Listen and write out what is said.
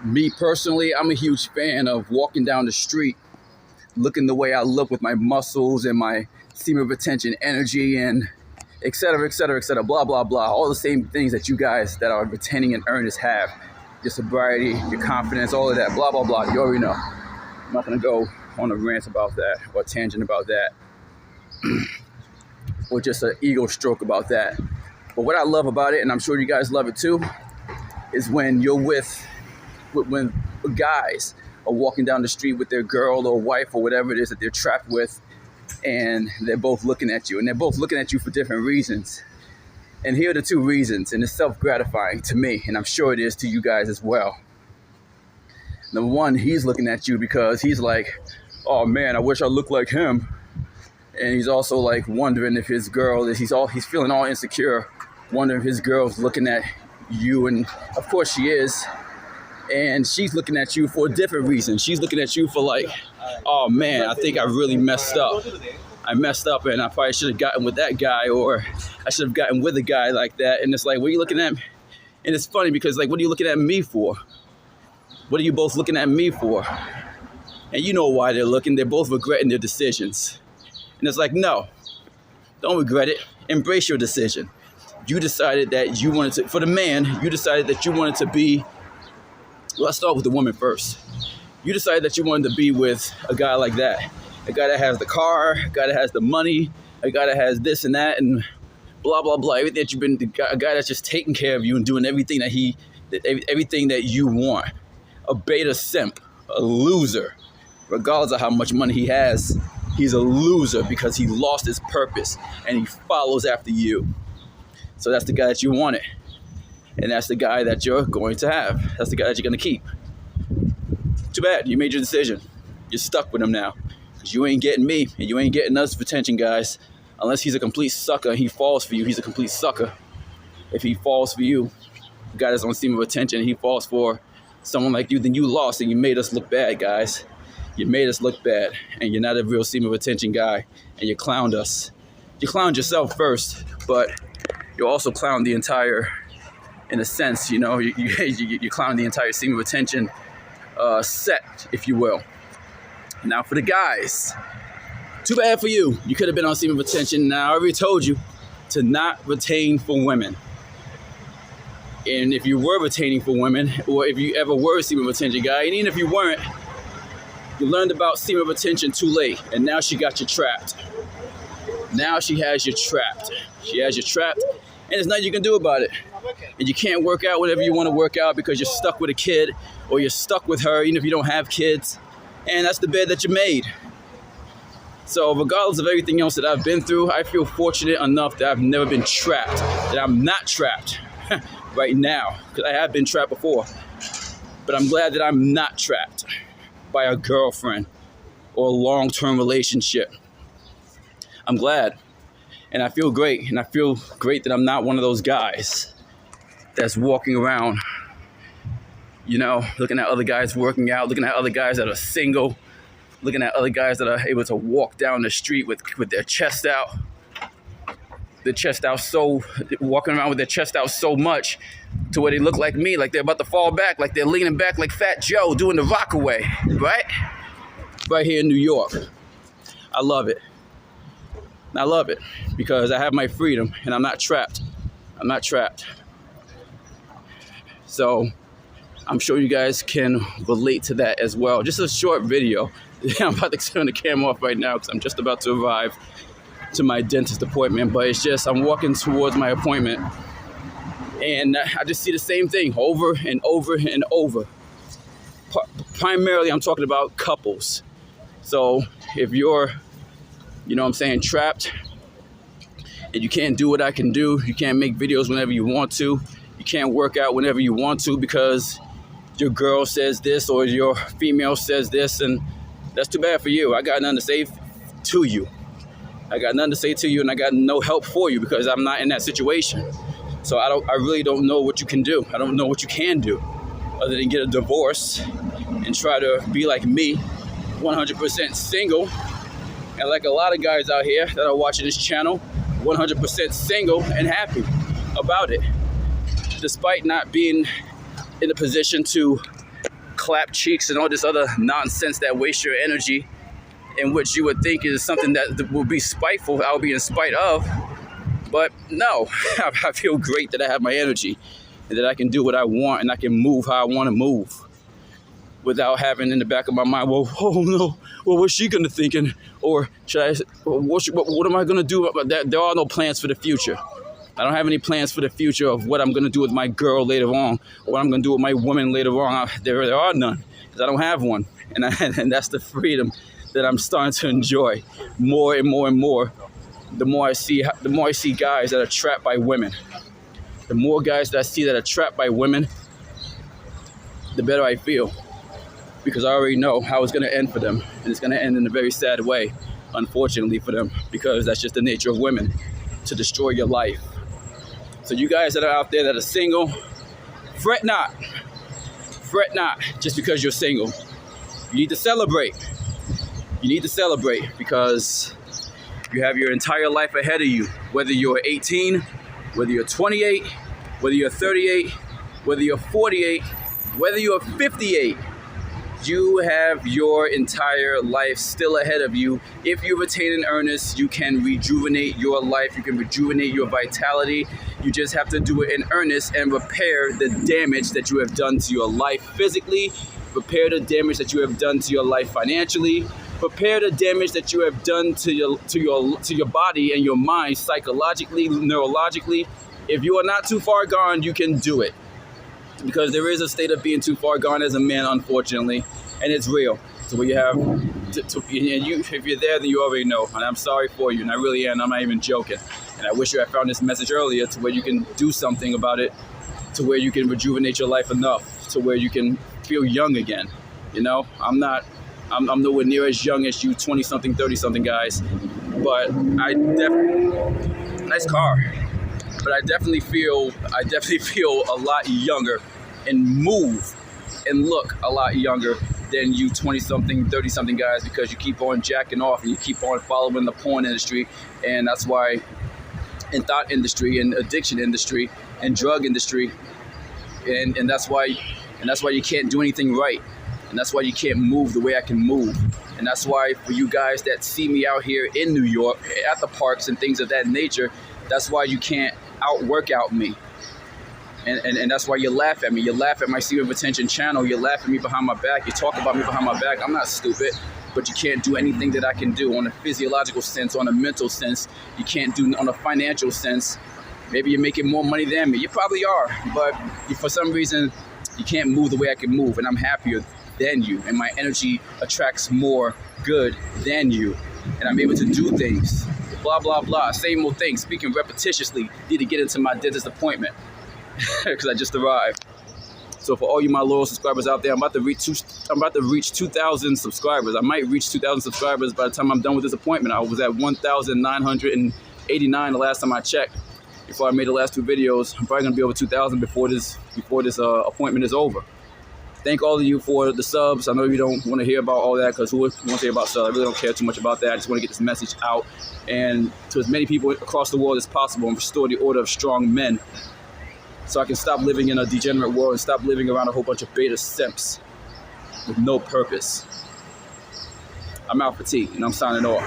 Me personally, I'm a huge fan of walking down the street, looking the way I look with my muscles and my seam of retention energy and et cetera, et cetera, et cetera, blah, blah, blah. All the same things that you guys that are retaining and earnest have. Your sobriety, your confidence, all of that, blah, blah, blah. You already know. I'm not going to go on a rant about that or a tangent about that or just an ego stroke about that. But what I love about it, and I'm sure you guys love it too, is when you're when guys are walking down the street with their girl or wife or whatever it is that they're trapped with, and they're both looking at you, and they're both looking at you for different reasons. And here are the two reasons, and it's self-gratifying to me, and I'm sure it is to you guys as well. Number one, he's looking at you because he's like, oh man, I wish I looked like him. And he's also like wondering if his girl is, he's feeling all insecure, wondering if his girl's looking at you, and of course she is. And she's looking at you for a different reason. She's looking at you for like, oh man, I think I really messed up. I messed up and I probably should have gotten with that guy, or I should have gotten with a guy like that. And it's like, what are you looking at? And it's funny because like, what are you looking at me for? What are you both looking at me for? And you know why they're looking. They're both regretting their decisions. And it's like, no, don't regret it. Embrace your decision. You decided that you wanted to, for the man, you decided that you wanted to be, let's start with the woman first. You decided that you wanted to be with a guy like that. A guy that has the car, a guy that has the money, a guy that has this and that and blah, blah, blah. Everything that you've been, a guy that's just taking care of you and doing everything everything that you want. A beta simp, a loser. Regardless of how much money he has, he's a loser because he lost his purpose and he follows after you. So that's the guy that you wanted. And that's the guy that you're going to have. That's the guy that you're going to keep. Too bad. You made your decision. You're stuck with him now. Because you ain't getting me and you ain't getting us retention guys. Unless he's a complete sucker and he falls for you, he's a complete sucker. If he falls for you, the guy that's on seam of retention, and he falls for someone like you, then you lost and you made us look bad, guys. You made us look bad, and you're not a real seam of retention guy, and you clowned us. You clowned yourself first, but you also clowned the entire, in a sense, you know, you clowned the entire seam of retention set, if you will. Now for the guys, too bad for you. You could have been on seam of retention. Now I already told you to not retain for women. And if you were retaining for women, or if you ever were a seam of retention guy, and even if you weren't, you learned about seam of retention too late, and now she got you trapped. Now she has you trapped. She has you trapped, and there's nothing you can do about it. And you can't work out whatever you want to work out because you're stuck with a kid, or you're stuck with her, even if you don't have kids. And that's the bed that you made. So regardless of everything else that I've been through, I feel fortunate enough that I've never been trapped, that I'm not trapped right now, because I have been trapped before. But I'm glad that I'm not trapped by a girlfriend or a long-term relationship. I'm glad, and I feel great, and I feel great that I'm not one of those guys that's walking around, you know, looking at other guys working out, looking at other guys that are single, looking at other guys that are able to walk down the street with their chest out, walking around with their chest out so much to where they look like me, like they're about to fall back, like they're leaning back like Fat Joe doing the Rockaway, right? Right here in New York. I love it. I love it because I have my freedom and I'm not trapped. I'm not trapped. So I'm sure you guys can relate to that as well. Just a short video. I'm about to turn the camera off right now because I'm just about to arrive to my dentist appointment, but it's just I'm walking towards my appointment and I just see the same thing over and over and over. Primarily I'm talking about couples. So if you're, you know what I'm saying, trapped and you can't do what I can do, you can't make videos whenever you want to, you can't work out whenever you want to because your girl says this or your female says this, and that's too bad for you. I got nothing to say to you. I got nothing to say to you, and I got no help for you because I'm not in that situation. So I really don't know what you can do. I don't know what you can do other than get a divorce and try to be like me, 100% single. And like a lot of guys out here that are watching this channel, 100% single and happy about it, despite not being in a position to clap cheeks and all this other nonsense that wastes your energy, in which you would think is something that would be spiteful, I'll be in spite of. But no, I feel great that I have my energy and that I can do what I want and I can move how I want to move without having in the back of my mind, well, oh no, well, what's she gonna think? Or should I, what am I gonna do about that? There are no plans for the future. I don't have any plans for the future of what I'm gonna do with my girl later on, or what I'm gonna do with my woman later on. There are none, because I don't have one. And that's the freedom that I'm starting to enjoy more and more and more. The more I see guys that are trapped by women. The more guys that I see that are trapped by women, the better I feel. Because I already know how it's going to end for them. And it's going to end in a very sad way, unfortunately for them, because that's just the nature of women, to destroy your life. So you guys that are out there that are single, fret not. Fret not just because you're single. You need to celebrate. You need to celebrate because you have your entire life ahead of you. Whether you're 18, whether you're 28, whether you're 38, whether you're 48, whether you're 58, you have your entire life still ahead of you. If you retain in earnest, you can rejuvenate your life. You can rejuvenate your vitality. You just have to do it in earnest and repair the damage that you have done to your life physically. Repair the damage that you have done to your life financially. Repair the damage that you have done to your body and your mind psychologically, neurologically. If you are not too far gone, you can do it. Because there is a state of being too far gone as a man, unfortunately, and it's real. So what you have, if you're there, then you already know. And I'm sorry for you, and I really am. I'm not even joking. And I wish you had found this message earlier to where you can do something about it, to where you can rejuvenate your life enough, to where you can feel young again. You know, I'm nowhere near as young as you 20-something, 30-something guys, but I definitely, nice car. But I definitely feel a lot younger and move and look a lot younger than you 20-something, 30-something guys, because you keep on jacking off and you keep on following the porn industry. And that's why in thought industry and addiction industry and drug industry, and that's why you can't do anything right. And that's why you can't move the way I can move. And that's why for you guys that see me out here in New York at the parks and things of that nature, that's why you can't out-workout me. And that's why you laugh at me. You laugh at my Seeking Retention channel. You laugh at me behind my back. You talk about me behind my back. I'm not stupid, but you can't do anything that I can do on a physiological sense, on a mental sense. You can't do on a financial sense. Maybe you're making more money than me. You probably are, but for some reason, you can't move the way I can move, and I'm happier than you, and my energy attracts more good than you, and I'm able to do things. Blah, blah, blah. Same old thing, speaking repetitiously. Need to get into my dentist appointment because I just arrived. So for all you my loyal subscribers out there, I'm about to reach 2,000 subscribers. I might reach 2,000 subscribers by the time I'm done with this appointment. I was at 1,989 the last time I checked. Before I made the last two videos, I'm probably gonna be over 2,000 before this appointment is over. Thank all of you for the subs. I know you don't want to hear about all that because who wants to hear about subs? I really don't care too much about that. I just want to get this message out and to as many people across the world as possible and restore the order of strong men so I can stop living in a degenerate world and stop living around a whole bunch of beta simps with no purpose. I'm Alpha T, and I'm signing off.